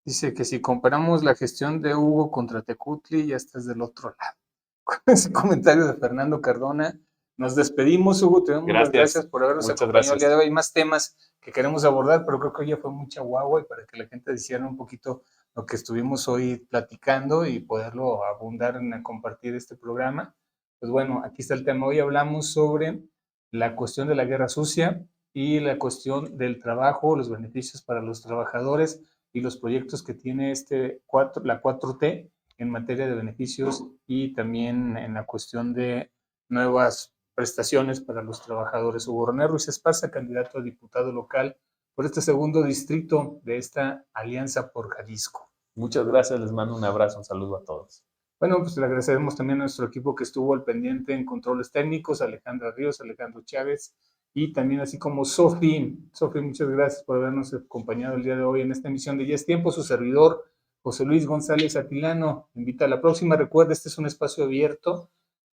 dice que si comparamos la gestión de Hugo contra Tecutli, ya estás del otro lado. Con ese comentario de Fernando Cardona, nos despedimos, Hugo, te doy las gracias Gracias, por habernos muchas acompañado el día de gracias. hoy. Hay más temas que queremos abordar, pero creo que hoy ya fue mucha guagua y para que la gente hiciera un poquito lo que estuvimos hoy platicando y poderlo abundar en compartir este programa. Pues bueno, aquí está el tema. Hoy hablamos sobre la cuestión de la guerra sucia y la cuestión del trabajo, los beneficios para los trabajadores y los proyectos que tiene la 4T en materia de beneficios y también en la cuestión de nuevas prestaciones para los trabajadores. Hugo René Ruiz Esparza, candidato a diputado local por este segundo distrito de esta Alianza por Jalisco. Muchas gracias, les mando un abrazo, un saludo a todos. Bueno, pues le agradecemos también a nuestro equipo que estuvo al pendiente en controles técnicos, Alejandra Ríos, Alejandro Chávez y también así como Sofi. Sofi, muchas gracias por habernos acompañado el día de hoy en esta emisión de Ya es Tiempo. Su servidor, José Luis González Atilano, invita a la próxima. Recuerda, este es un espacio abierto.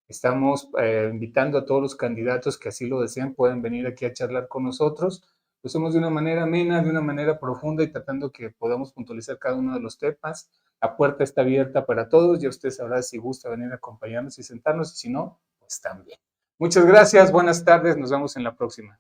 Estamos invitando a todos los candidatos que así lo deseen, pueden venir aquí a charlar con nosotros. Lo hacemos de una manera amena, de una manera profunda y tratando que podamos puntualizar cada uno de los temas. La puerta está abierta para todos, ya usted sabrá si gusta venir a acompañarnos y sentarnos, y si no, pues también. Muchas gracias, buenas tardes, nos vemos en la próxima.